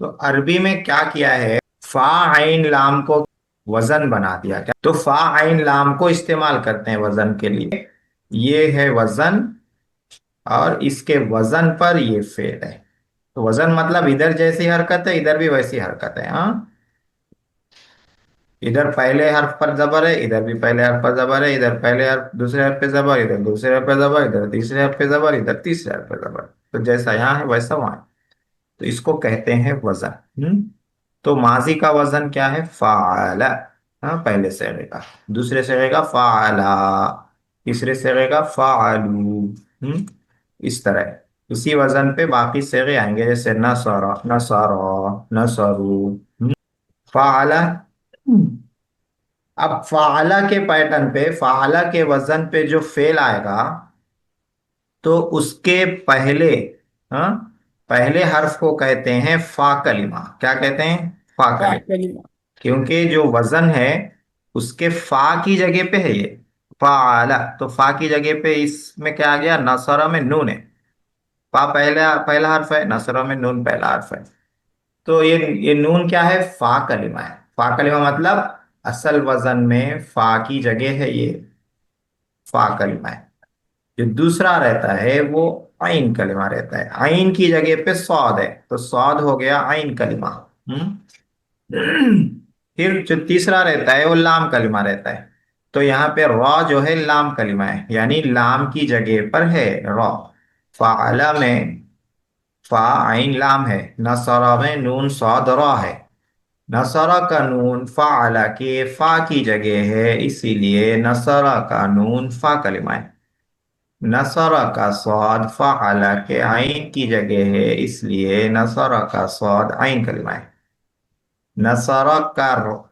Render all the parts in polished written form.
तो अरबी में क्या किया है, फा आइन लाम को वजन बना दिया। क्या तो फा आइन लाम को इस्तेमाल करते हैं वजन के लिए। ये है वजन, और इसके वजन पर ये फेल है। तो वजन मतलब इधर जैसी हरकत है इधर भी वैसी हरकत है। हाँ, इधर पहले हर्फ पर जबर है, इधर भी पहले हर्फ पर जबर है, इधर पहले हर्फ दूसरे हर्फ पे जबर, इधर दूसरे हर्फ पे जबर, इधर तीसरे हर्फ पे जबर, इधर तीसरे हर्फ पे जबर। तो जैसा यहाँ है वैसा वहां है। तो इसको कहते हैं वजन। तो माजी का वजन क्या है, फाला। हाँ, पहले से रहेगा, दूसरे से रहेगा फाला, तीसरे से रहेगा फालू। इस तरह इसी वजन पे बाकी सेगे आएंगे, जैसे नसरा, नसरा, नसरू, फाला। अब फाला के पैटर्न पे, फाला के वजन पे जो फेल आएगा, तो उसके पहले, हाँ, पहले हर्फ को कहते हैं फा कलिमा। क्या कहते हैं, फा फा कलिमा। कलीमा। क्योंकि जो वजन है उसके फा की जगह पे है ये, फाला। तो फा की जगह पे इसमें क्या आ गया, नसरा में नून है। फा पहला पहला हर्फ है, नसरा में नून पहला हर्फ है। तो ये नून क्या है, फा कलिमा है। फा कलिमा मतलब असल वजन में फा की जगह है ये, फा कलिमा है। जो दूसरा रहता है वो आइन कलिमा रहता है। आइन की जगह पे सौद है, तो सौद हो गया आइन कलिमा। हम्म फिर जो तीसरा रहता है वो लाम कलिमा रहता है। तो यहाँ पे रॉ जो है लाम कलिमा है, यानी लाम की जगह पर है रॉ। फाला में फा आइन लाम है, नसरा में नून सौद रॉ है। नसरा का नून फाला के फा की जगह है, इसीलिए नसरा का नून फा कलिमा है। नसरा का स्वाद फ़अला के आइन की जगह है, इसलिए नसरा का स्वाद आइन कलिमा है। नसरा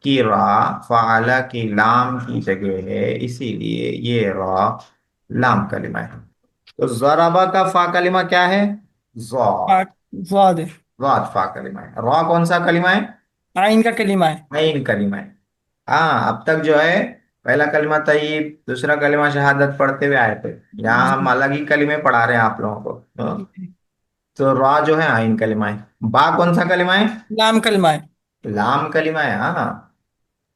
की रा फ़अला की लाम की जगह है, इसीलिए ये रा लाम कलिमा है। तो ज़रबा का फा कलिमा क्या है, ज़ाद। फा ज़ाद है। ज़ाद फा कलिमा है। रा कौन सा कलिमा है, आइन का कलीमा है। आइन कलिमा है। हाँ, अब तक जो है पहला कलिमा तय्यब, दूसरा कलिमा शहादत पढ़ते हुए आए थे। यहाँ हम जी। अलग ही कलिमे पढ़ा रहे हैं आप लोगों को। तो रा जो है आइन कलिमा है। बा कौन सा कलिमा है, लाम कलमा है। लाम कलिमा है। हाँ,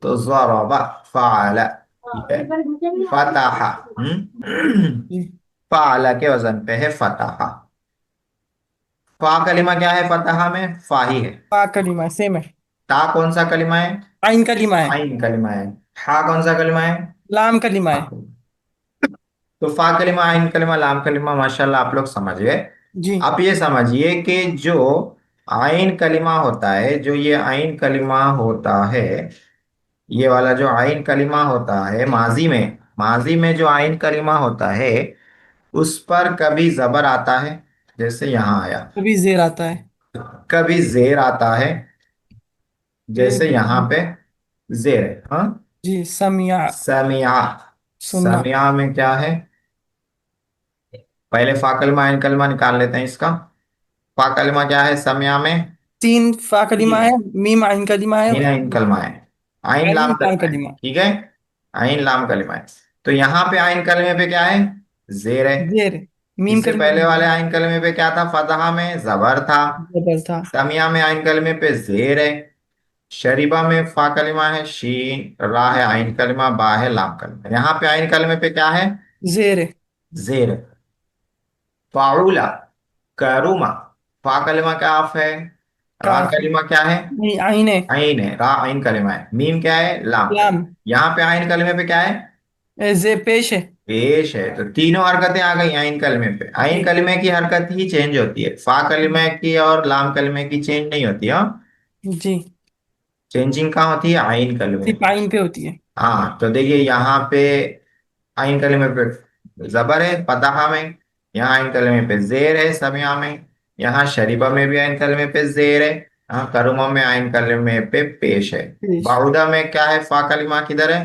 तो ज़रबा फ़अला, ठीक है। फतहा, जी। फ़अला के वजन पे है फतहा। फा कलिमा क्या है, फतहा में फा ही है। फा कलीमा है, सेम है। ता कौन सा कलिमा है, आइन कलीमा है। आइन कलिमा है। हा कौन सा कलिमा है, लाम कलीमा हा। है। तो फा कलिमा, आइन कलिमा, लाम कलिमा, माशाल्लाह आप लोग समझ गए। जी। आप ये समझिए कि जो आइन कलिमा होता है, जो ये आइन कलिमा होता है, ये वाला जो आइन कलिमा होता है माजी में, माजी में जो आइन कलिमा होता है उस पर कभी जबर आता है, जैसे यहाँ आया। कभी जेर आता है। कभी जेर आता है, ये जैसे यहाँ पे जेर है। हाँ, जी, समिया। समिया। सुनना। समिया में क्या है, पहले फा कलिमा आइन कलिमा निकाल लेते हैं इसका। फा कलिमा क्या है समिया में, तीन फा कलीमा तीन है। है। मीम आइन कलीमा है। तीन आइन कलिमा है, आइन अली लाम लाम कलिमा है, कलीमा। ठीक है। आइन लाम कलिमा है। तो यहाँ पे आइन कलिमे पे क्या है, जेर है। जेर। मीम इससे कलीमा पहले वाले में आइन कलमे पे क्या था, फतहा में जबर था। जबर था। समिया में आइन कलमे पे जेर है। शरीबा में फा कलिमा है शीन, रा है आइन कलिमा, बा है लाम कलिमा। यहाँ पे आइन कलमे पे क्या है, जेर है। जेर है। फाउला, करूमा। फा कलिमा क्या आप है, रा काफ है। कलिमा क्या है, नहीं, आइन है। आइन है। रा आइन कलिमा है। मीम क्या है, लाम लाम। कलिमा। यहाँ पे आइन कलिमे पे क्या है, जे पेश है। पेश है। तो तीनों हरकतें आ गई आइन कलमे पे। आइन जी। कलमे की हरकत ही चेंज होती है, फा कलमे की और लाम कलमे की चेंज नहीं होती। हाँ, जी। चेंजिंग कहाँ होती है, आइन कलमे सिर्फ पे। आइन पे होती है। हाँ, तो देखिए यहाँ पे आइन कलमे पे जबर है फतहा में, यहाँ आइन कलमे पे जेर है समिया में, यहाँ शरीबा में भी आइन कलमे पे जेर है, यहाँ करुमा में आइन कलमे पे पेश है। पेश। बाउदा में क्या है, फा कलिमा किधर है,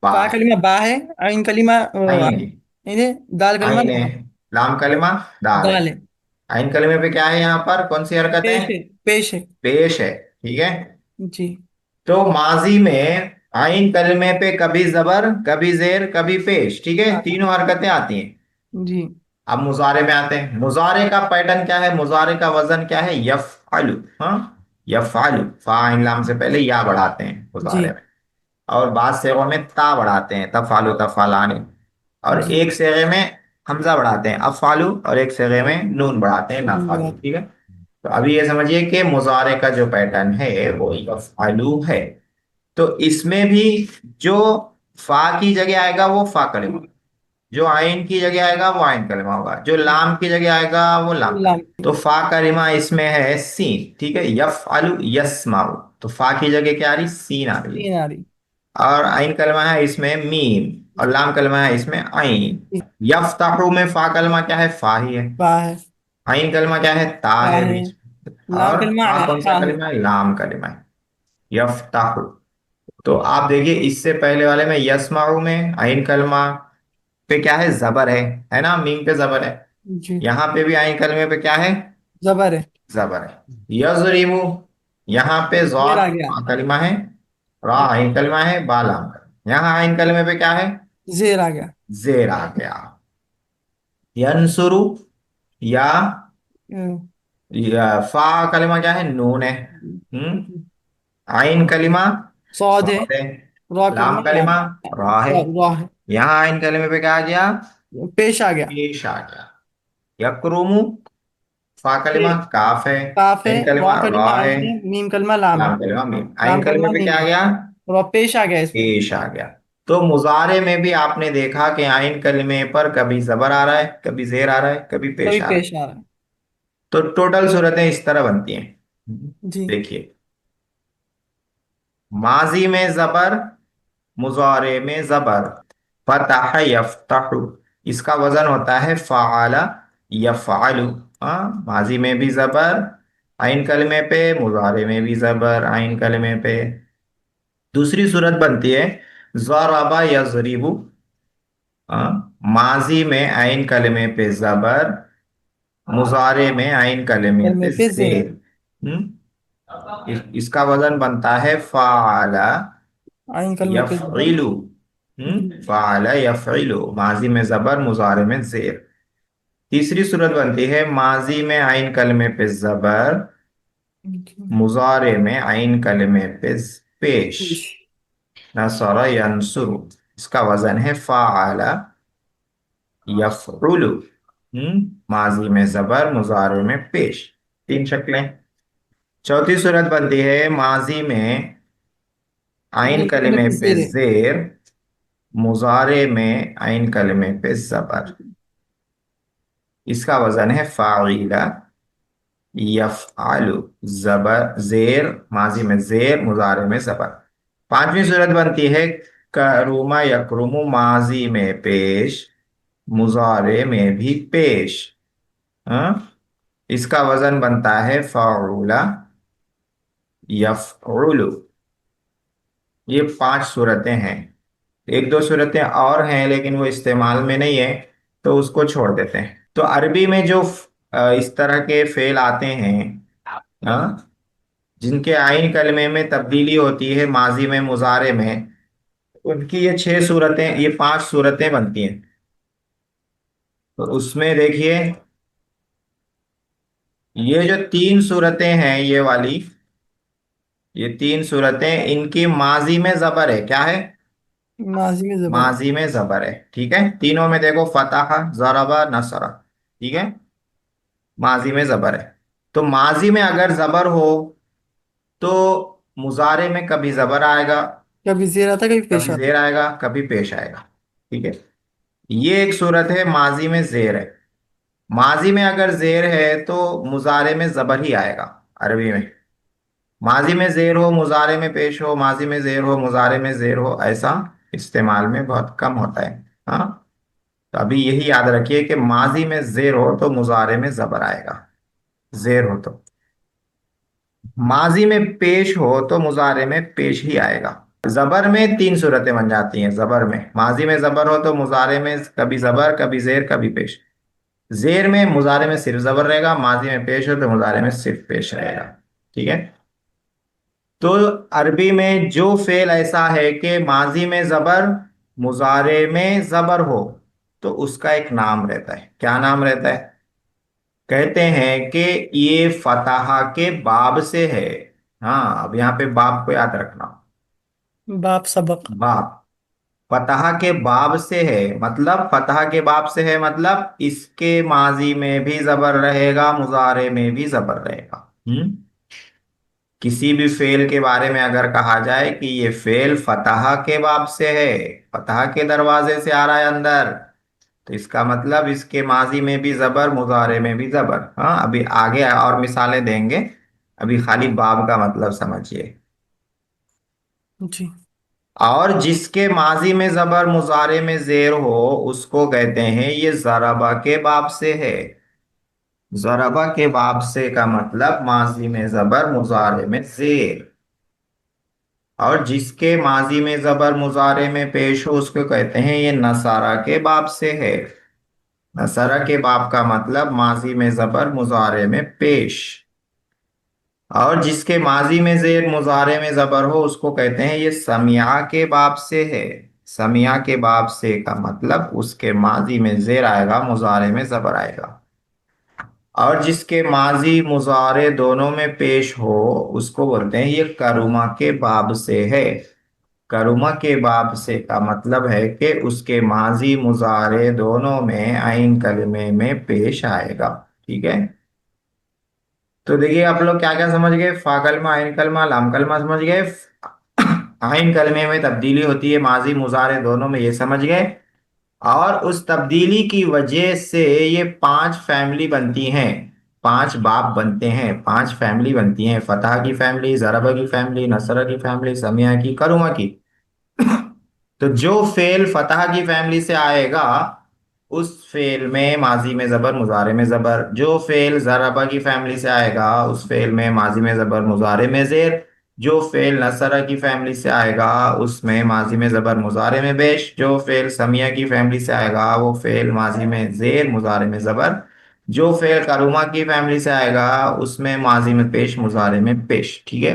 बा फा है। कलीमा बा है। आइन कलीमा आइन है, इन्हें दाल कलीमा आइन है। दाल। लाम कलिमा दाल है। दाल है। आइन कलमे पे क्या है, यहाँ पर कौन सी हरकत है, पेश है। पेश है। पेश है, ठीक है। जी। तो माजी में आइन कलमे पे कभी जबर, कभी जेर, कभी पेश, ठीक है, हाँ। तीनों हरकतें आती हैं। जी। अब मुजारे में आते हैं। मुजारे का पैटर्न क्या है, मुजारे का वजन क्या है, यफअलु। हाँ, यफ़अलु, फा इन लाम से पहले या बढ़ाते हैं मुजारे जी। में। और बाद सेगों में ता बढ़ाते हैं, तफ़अलु तफ़अलानी। और जी। एक सेगे में हमजा बढ़ाते हैं अफ़अलु, और एक सेगे में नून बढ़ाते हैं नफ़अलु। बात। ठीक है। तो अभी ये समझिए कि मुजारे का जो पैटर्न है वो यफ़अलु है। तो इसमें भी जो फा की जगह आएगा वो फा कलिमा, जो आइन की जगह आएगा वो आइन कलिमा होगा, जो लाम की जगह आएगा वो लाम लाम। कलिमा। तो फा कलिमा इसमें है सीन। ठीक है। यफ़अलु यस्माउ, तो फा की जगह क्या आ रही, सीन आ रही है। तीन आ रही। और आइन कलमा है इसमें मीम, और लाम कलमा है इसमें आइन। जी। यफ्ताहु में फा कलमा क्या है, फा ही है। बा है। आइन कलमा क्या है, ता बा है है। बीच में। लाम और कलमा फा है, कौन सा हा है। कलमा है, लाम कलमा है। यफ्ताहु। तो आप देखिए इससे पहले वाले में यस्माउ में आइन कलमा पे क्या है, जबर है ना, मीम पे जबर है। जी। यहाँ पे भी आइन कलमे पे क्या है, जबर है। जबर है। यजरिबु, यहाँ पे देर जॉद आ गया। कलमा है, रा आइन कलमा है, बालाम कलमा। यहाँ आइन कलमे पे क्या है, जेर आ गया। जेर आ गया। यंसुरु, या, फा कलिमा क्या है, नून है। हम्म। आइन कलिमा सौद है। सॉद है। रॉ लाम कलमा लाम। कलिमा रा है। रॉ है। यहाँ आइन कलिमे पे क्या आ गया, पेश आ गया। पेश आ गया। यकरुमु, फा पे। कलिमा काफ है। काफ है। आइन रॉ कलिमा रा कलमा है। आइन है, मीम कलमा लाम है। लाम कलिमा मीम। आइन लाम कलिमे कलमा पे मीम क्या आ है। गया, रॉ पेश आ गया इसमें। पेश आ गया। तो मुजारे में भी आपने देखा कि आइन कलिमे पर कभी जबर आ रहा है, कभी जेर आ रहा है, कभी कभी पेश आ रहा है। पेश आ रहा है। तो टोटल सूरतें इस तरह बनती हैं। जी। देखिए, माजी में जबर, मुजारे में जबर। फतह यफ्तहु, इसका वजन होता है फ़अला यफ़अलु। हाँ, माजी में भी जबर आइन कलमे पे, मुजारे में भी जबर आइन कलमे पे। दूसरी सूरत बनती है ज़रबा यज़रिबु। हाँ, माजी में आइन कलमे पे जबर, मुजारे में आइन कलमे कलमे पे पे जेर। जेर। इसका वजन बनता है फ़अला आइन कलमे पे जबर। यफ़इलु। फ़अला यफ़इलु, माजी में जबर, मुजारे में जेर। तीसरी सूरत बनती है माजी में आइन कलमे पे जबर, मुजारे में आइन कलमे पे पेश। पेश। नसरा यंसुरु, इसका वजन है फ़अला यफ़उलु। माजी में जबर, मुजारे में पेश। तीन शक्लें। चौथी सूरत बनती है माजी में आइन आइन कलमे कलमे पे पे जेर है। जेर, मुजारे में आइन कलमे पे जबर। इसका वजन है फाइला यफ़अलु, जबर जेर, माजी में जेर, मुजारे में जबर। पांचवी सूरत बनती है करुमा यकरुमु, माजी में पेश, मुजारे में भी पेश। हाँ? इसका वजन बनता है फाउला यफ़उलु। ये पांच सूरतें हैं। एक दो सूरतें और हैं लेकिन वो इस्तेमाल में नहीं है, तो उसको छोड़ देते हैं। तो अरबी में जो इस तरह के फेल आते हैं, हाँ, जिनके आइन कलमे में तब्दीली होती है माजी में, मुजारे में, उनकी ये छह सूरतें, ये पांच सूरतें बनती हैं। तो उसमें देखिए, ये जो तीन सूरतें हैं, ये वाली, ये तीन सूरतें, इनकी माजी में जबर है, क्या है, माजी में जबर है। माजी में जबर है। ठीक है। तीनों में देखो, फतह, जरबा, नसरा। ठीक है। माजी में जबर है। तो माजी में अगर जबर हो तो मुजारे में कभी जबर आएगा, कभी जेर आता कभी पेश कभी आता। जेर आएगा, कभी पेश आएगा। ठीक है। ये एक सूरत है माजी में जेर है। माजी में अगर जेर है तो मुजारे में जबर ही आएगा अरबी में। माजी में जेर हो, मुजारे में पेश हो, माजी में जेर हो, मुजारे में जेर हो, ऐसा इस्तेमाल में बहुत कम होता है। हाँ। तो अभी यही याद रखिए कि माजी में जेर हो तो मुजारे में जबर आएगा, जेर हो तो। माजी में पेश हो तो मुजारे में पेश ही आएगा। जबर में तीन सूरतें बन जाती हैं। जबर में माजी में जबर हो तो मुजारे में कभी जबर, कभी जेर, कभी पेश। जेर में मुजारे में सिर्फ जबर रहेगा, माजी में पेश हो तो मुजारे में सिर्फ पेश रहेगा। ठीक है। तो अरबी में जो फेल ऐसा है कि माजी में जबर, मुजारे में जबर हो, तो उसका एक नाम रहता है। क्या नाम रहता है, कहते हैं कि ये फतहा के बाब से है। हाँ, अब यहाँ पे बाब को याद रखना। बाप सबक। बाब फतहा के बाब से है, मतलब फतहा के बाब से है मतलब इसके माजी में भी जबर रहेगा, मुजारे में भी जबर रहेगा। किसी भी फेल के बारे में अगर कहा जाए कि ये फेल फतहा के बाब से है, फतहा के दरवाजे से आ रहा है अंदर, तो इसका मतलब इसके माजी में भी जबर, मुजारे में भी जबर। हाँ, अभी आगे और मिसालें देंगे, अभी खाली बाब का मतलब समझिए। जी। और जिसके माजी में जबर, मुजारे में जेर हो, उसको कहते हैं ये जराबा के बाब से है। जराबा के बाब से का मतलब माजी में जबर, मुजारे में जेर। और जिसके माजी में जबर, मुजारे में पेश हो, उसको कहते हैं ये नसारा के बाब से है। नसारा के बाब का मतलब माजी में जबर, मुजारे में पेश। और जिसके माजी में जेर, मुजारे में जबर हो, उसको कहते हैं ये समिया के बाब से है। समिया के बाब से का मतलब उसके माजी में जेर आएगा, मुजारे में जबर आएगा। और जिसके माजी मुजारे दोनों में पेश हो, उसको बोलते हैं ये करुमा के बाब से है। करुमा के बाब से का मतलब है कि उसके माजी मुजारे दोनों में आइन कलमे में पेश आएगा। ठीक है। तो देखिए आप लोग क्या क्या समझ गए, फा कलमा, आइन कलमा, लाम कलमा समझ गए। आइन कलमे में तब्दीली होती है माजी मुजारे दोनों में, ये समझ गए। और उस तब्दीली की वजह से ये पांच फैमिली बनती हैं, पांच बाप बनते हैं, पांच फैमिली बनती हैं, फतह की फैमिली, जरबा की फैमिली, नसरा की फैमिली, समिया की, करुमा की। तो जो फेल फतह की फैमिली से आएगा, उस फेल में माजी में जबर, मुजारे में जबर। जो फेल जराबा की फैमिली से आएगा, उस फेल में माजी में जबर, मुजारे में जेर। जो फेल नसरा की फैमिली से आएगा, उसमें माजी में जबर, मुजारे में पेश। जो फेल समिया की फैमिली से आएगा, वो फेल माजी में जेर, मुजारे में जबर। जो फेल करुमा की फैमिली से आएगा, उसमें माजी में पेश, मुजारे में पेश। ठीक है।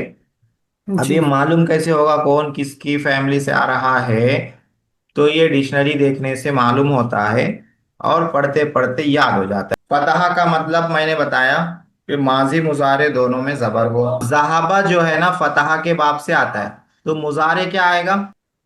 अब जी। ये मालूम कैसे होगा कौन किसकी फैमिली से आ रहा है, तो ये डिक्शनरी देखने से मालूम होता है और पढ़ते पढ़ते याद हो जाता है। फतहा का मतलब मैंने बताया कि माजी मुजारे दोनों में जबर हो। जहाबा जो है ना, फतहा के बाब से आता है, तो मुजारे क्या आएगा?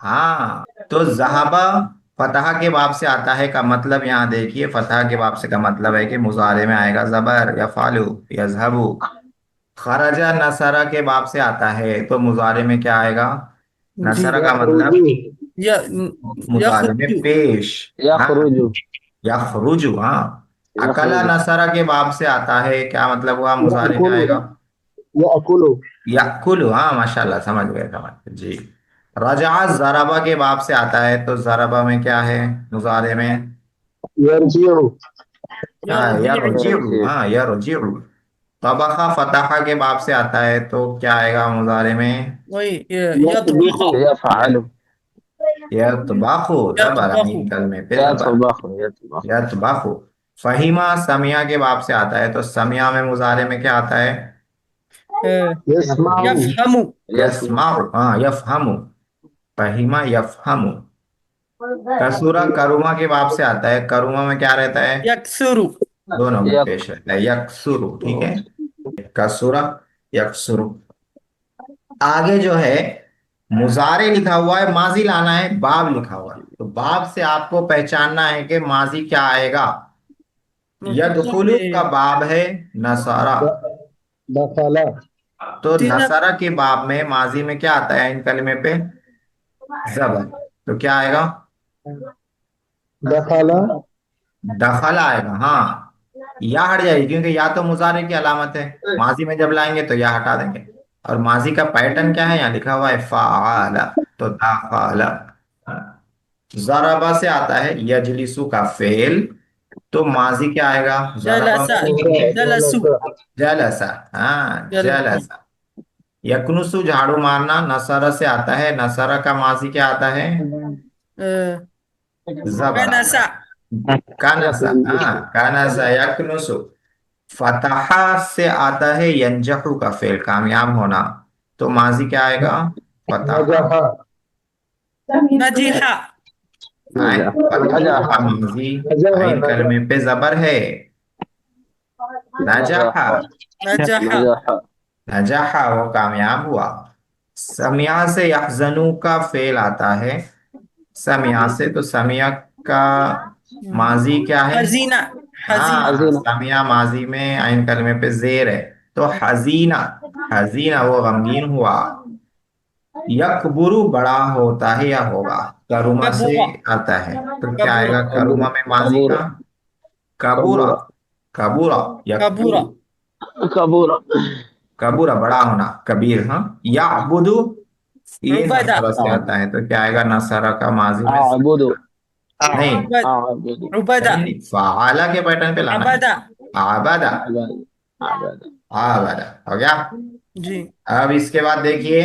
हाँ, तो जहाबा फतहा के बाब से आता है का मतलब यहाँ देखिए, फतहा के बाब से का मतलब है कि मुजारे में आएगा जबर, या फालू, यजहबू। खरजा नसरा के बाब से आता है, तो मुजारे में क्या आएगा? जी। नसरा का यखरुजु। मतलब य मुजारे में यखरुजु। पेश। हाँ, यखरुजु। यखरुजु। हाँ, अकला यखरुजु। नसरा के बाब से आता है, क्या मतलब हुआ? मुजारे में यअकुलु। आएगा यअकुलु। यकुलु। हाँ, माशाल्लाह, समझ गए, समझ गए जी। रजा जराबा के बाब से आता है, तो जराबा में क्या है मुजारे में? यरजिउ। हाँ, यरजिउ। यरजिउ। यरजिउ। हाँ, यरजिउ। तबखा फतहा के बाब से आता है, तो क्या आएगा मुजारे में? वही यतबिखु। यतबखु। यफअलु। यतबाखु, जबर यतबखु। आइन कलमे पे जबर। यतबखु। यतबखु। यतबाखु। फहीमा समिया के बाब से आता है, तो समिया में मुजारे में क्या आता है? यस्माउ। यफहमु। यस्माउ। यस्माउ। हाँ, यफहमु। फहीमा यफहमु। कसूरा करुमा के बाब से आता है, करुमा में क्या रहता है? यकसुरु। दोनों में यक। पेश रहता है, यकसुरु। ठीक है। कसूरा, यकसुरु। आगे जो है, मुजारे लिखा हुआ है, माजी लाना है, बाब लिखा हुआ है, तो बाब से आपको पहचानना है कि माजी क्या आएगा। यदखुलु का ये बाब है नसारा, दखला। तो तीन। नसारा के बाब में माजी में क्या आता है इन कलमे पे? जबर। तो क्या आएगा? दखला। दखल आएगा। हाँ, या हट जाएगी, क्योंकि या तो मुजारे की अलामत है, माजी में जब लाएंगे तो या हटा देंगे। और माजी का पैटर्न क्या है, यहाँ लिखा हुआ है फाला, तो दाखला। जराबा से आता है यजलिसु का फेल, तो माजी क्या आएगा जराबा जलसा। में लिखेंगे? जलसु। जलसा। हाँ, जलसु। जलसा। यकनुसु झाड़ू मारना, नसरा से आता है, नसरा का माजी क्या आता है? अ, जबर आता कनसा। है, कानसा। हाँ, कानसा यकनुसु। फतहा से आता है यंजहु का फेल, कामयाब होना, तो माजी क्या आएगा? फतहा। नजहा। नजीहा। आए, फतहा नजहा। का माजी नजहा। आइन नजहा। कलमे पे जबर है। नजहा। नजह नजह नजहा वो कामयाब हुआ। समिया से यहजनू का फेल आता है। समिया से, तो समिया का माजी क्या है? हजीना हजीना हाँ, हजीना समिया माजी में आइन कलमे पे जेर है, तो हजीना। हजीना वो गमगीन हुआ। यकबुरु बड़ा होता है या होगा। करुमा से कबूरा आता है, तो क्या कबूरा आएगा कबूर करुमा में माजी कबूर का? कबूरा। कबूरा कबूरा कबूरा यकबुरु। कबूरा कबूरा बड़ा होना, कबीर। हाँ, याबुदु ये उबदा नसरा से आता है, तो क्या आएगा नसरा का माजी में? आबुदु नहीं, उबद आबुदु उबदा नहीं, फाला के पैटर्न पे लाना है। अबदा आबादा। आबाद आबाद आबादा हो गया। जी अब इसके बाद देखिए,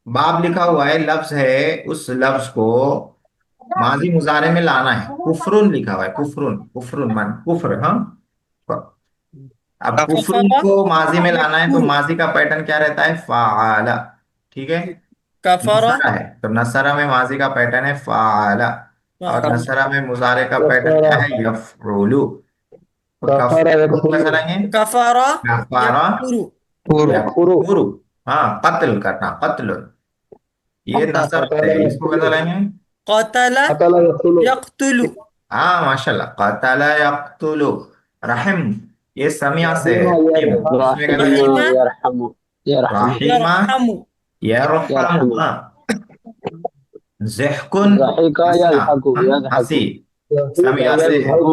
बाब लिखा हुआ है, लफ्ज है, उस लफ्ज को माजी मुजारे में लाना है। कुफरुन लिखा हुआ है, कुफरुन, कुफरुन मान कुफर। हाँ, अब कुफरुन कफरा को माजी में लाना है, तो यकफुरु माजी का पैटर्न क्या रहता है? फाला। ठीक है। कफरा नसरा है, तो नसरा में माजी का पैटर्न है फाला। और नसरा में मुजारे का पैटर्न कफारा क्या है? यफरूलु। तो कफारा कफरू को यकफुरु कैसा लाएंगे? कफरा कफारा यकफुरु यकफुरु यकफुरु। हाँ, कत्ल करना, कत्ल। ये नसर कतल है, इसको कैसा यकतुलु लाएंगे? कतल कतल यकतुलु यकतुलु हाँ, माशाल्लाह, कतल यक्तुलु। रहम, ये समिया से है, रहीमा रहम, इसमें कैसा रहीमा लाएंगे? रहीमा यरहमु यरहमु रहीमा यरहमु यरहम। यरहमु हाँ, ज़िहकुन ज़हीका हंसना। यज़हकु हाँ, यज़हकु हंसी ज़हीका समिया से है। यज़हकु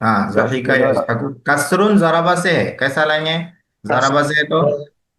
हाँ, ज़हीका यज़हकु। कसरुन ज़रबा से है, कैसा लाएंगे? ज़रबा से है तो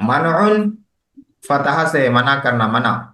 मनउन फतहा से मना करना, मना।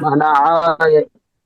मनाअ यब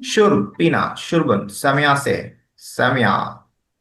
शुर्ब पीना, शुर्बन समिया से है, समिया।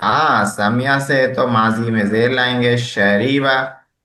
हाँ, समिया से है, तो माजी में जेर लाएंगे शरीबा।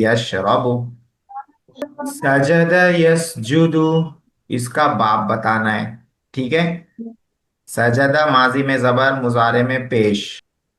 यशरबु। सजद यसजुदु, इसका बाप बताना है। ठीक है। सजदा माजी में जबर, मुजारे में पेश।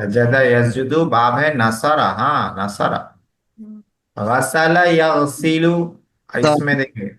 सजदा यसजुदु बाब है नसरा। हाँ, नसरा। गसला यगसिलु, इसमें देखिए,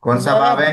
कौन सा बाब है?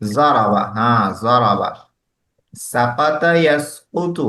जराबा। हाँ, जराबा। सकत यसकुतु,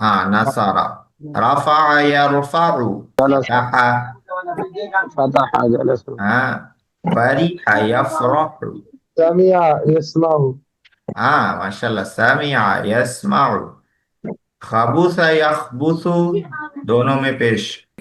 हाँ, नसारा। रफा यरफाउ, जलस फतहा। फतह जलस हाँ, फरीहा यफरहु। समिया यस्माउ हाँ, माशाल्लाह, समिया यस्माउ। खबूस यखबुसु, दोनों में पेश।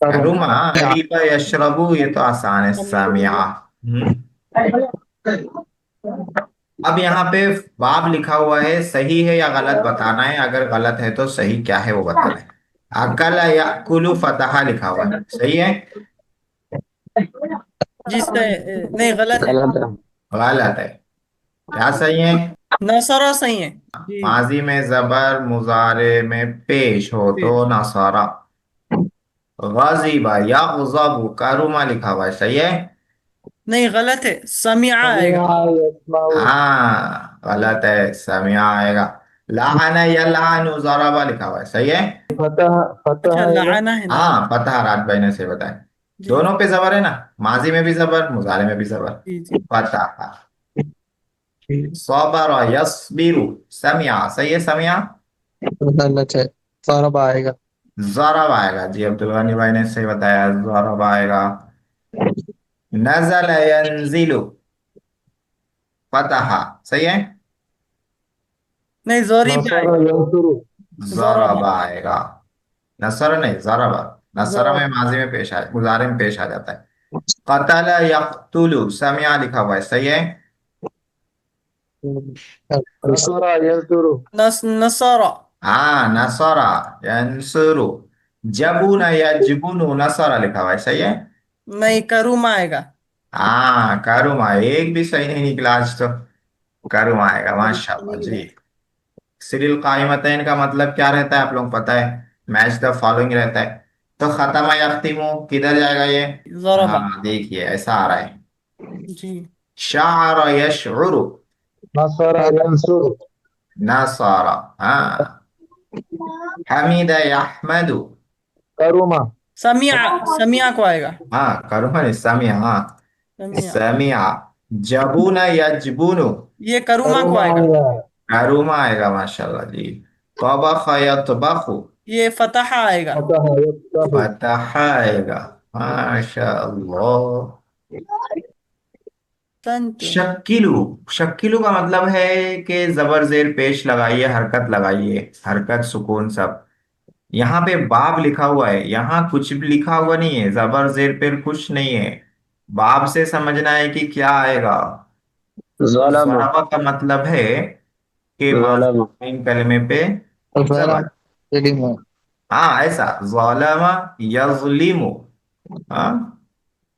करुमा शरीबा यशरबु, ये तो आसान है, सामिया। अब यहाँ पे बाब लिखा हुआ है, सही है या गलत बताना है। अगर गलत है तो सही क्या है वो बताना है। अकल या कुलू फतहा लिखा हुआ है, सही है? जिस नहीं गलत है गलत है गलत है। क्या सही है? नसरा सही है जी माजी में जबर, मुजारे में पेश हो तो पेश नसारा। गाजिबा या गुजाबू, कारुमा लिखा हुआ है, सही है? नहीं गलत है समिया आएगा समिया यस्माउ हाँ, गलत है, समिया आएगा। लाना या लानु जराबा लिखा हुआ है, सही है? फतह फतह अच्छा आएगा लाना है लाना हाँ, पता रात भाई ने से बताए। जी दोनों पे जबर है ना, माजी में भी जबर, मुजारे में भी जबर। जी जी पता। सबर यस्बिरु, समिया, सही है, समिया। गलत है सरब आएगा जरब आएगा जी, अब्दुल गनी भाई ने सही बताया, जरब आएगा। नजल यंजिलु, फतहा, सही है। नहीं जोरीब नसर आएगा यंसुरु जोरबा जरब आएगा। नसर नहीं, जरब। नसर में जोरबा माजी में पेश आए, मुजारे में पेश आ जाता है। कतल यक्तुलु, समिया लिखा हुआ है, सही है। नसर यंसुरु नसरा हाँ, नसरा यंसुरु। जबुन यजबुनु, नसरा लिखा हुआ है, सही है। नहीं करूम आएगा हाँ, करुमा, एक भी सही नहीं निकला आज तो। करुमा आएगा, माशाल्लाह जी। सिरिल कायमतैन का मतलब क्या रहता है आप लोग पता है? मैच द फॉलोइंग रहता है। तो खत्म यख्तिमु किधर जाएगा ये? ज़रबा। हाँ देखिए ऐसा आ रहा है। जी। शाअर यशउरु, नसर यंसुर। नसारा, हाँ। हमीदा यहमदु, करुमा। समिया, समिया को आएगा। हाँ करूँगा नहीं, समिया, हाँ। समिया। समिया। जबूना यजबुनु, ये करुमा को करुमा आएगा। आएगा। करूमा आएगा, माशाल्लाह जी। तबख यतबखु, ये फतहा आएगा। फतह यफ्तहु। फतह आएगा, माशाल्लाह। तंतु। शक्किलू, शक्किलू का मतलब है कि जबर जेर पेश लगाइए, हरकत लगाइए, हरकत सुकून सब। यहाँ पे बाब लिखा हुआ है, यहाँ कुछ भी लिखा हुआ नहीं है, जबर जेर पेर कुछ नहीं है। बाब से समझना है कि क्या आएगा। तो ज़लम। ज़राबा का मतलब है कि ज़लम। माज़ी इन कलमे पे ज़लम जबर। इल्म। हाँ ऐसा, ज़लमा यज़लिमु। हाँ,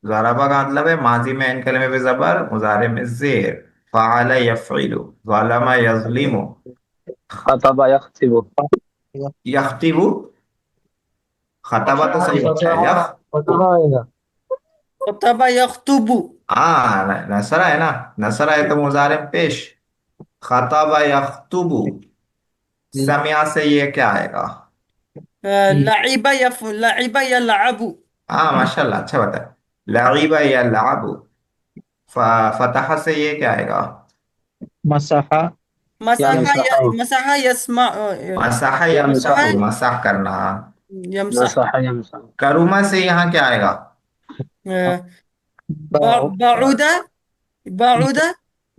ज़राबा का मतलब है माजी में इन कलमे पे जबर, मुजारे में जेर। फ़अल यफ़इलु, ज़लमा यज़लिमु। खतब यख्तिबु। यख्तिबु, खतबा तो सही होता है, फतह फतह आएगा। कतबा यख्तुबु। हाँ नसरा है ना, नसरा है तो मुजारे में पेश। खतबा यख्तुबु, समिया से ये क्या आएगा? लइबा लइबा यलअबु। हाँ माशाल्लाह, अच्छा बता। लईबा या लाबु, फतह से ये क्या आएगा? मसहा मसहा यमसह। मसहा यस्मा मसाह मसहा यमसहु, मसाह करना। यमसह। नसह यमसह। करुमा से यहाँ क्या आएगा? बाउदा, बाउदा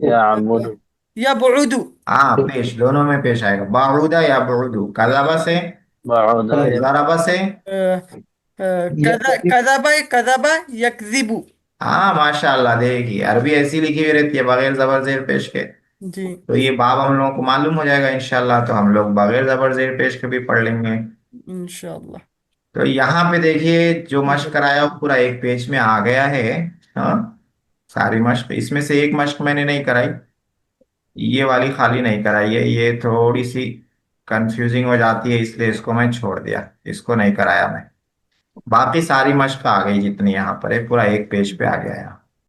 यअबुदु। यबउदु। हाँ पेश, दोनों में पेश आएगा, बाउदा या बुउदु। कज़ाबा से, बअुद ज़रबा से। कदा कदबा कदबा यकजिबु। हाँ माशाल्लाह, देखिए अरबी ऐसी लिखी हुई रहती है बगैर जबर जेर पेश के। जी। तो ये बाब हम लोगों को मालूम हो जाएगा इंशाल्लाह, तो हम लोग बगैर जबर जेर पेश के भी पढ़ लेंगे। इंशाअल्लाह। तो यहाँ पे देखिए जो मश्क कराया वो पूरा एक पेज में आ गया है। हाँ, सारी मश्क इसमें से एक मश्क मैंने नहीं कराई, ये वाली खाली नहीं कराई है, ये थोड़ी सी कंफ्यूजिंग हो जाती है, इसलिए इसको मैं छोड़ दिया, इसको नहीं कराया मैं। बाकी सारी मश्क आ गई जितनी यहाँ पर है, पूरा एक पेज पे आ गया है।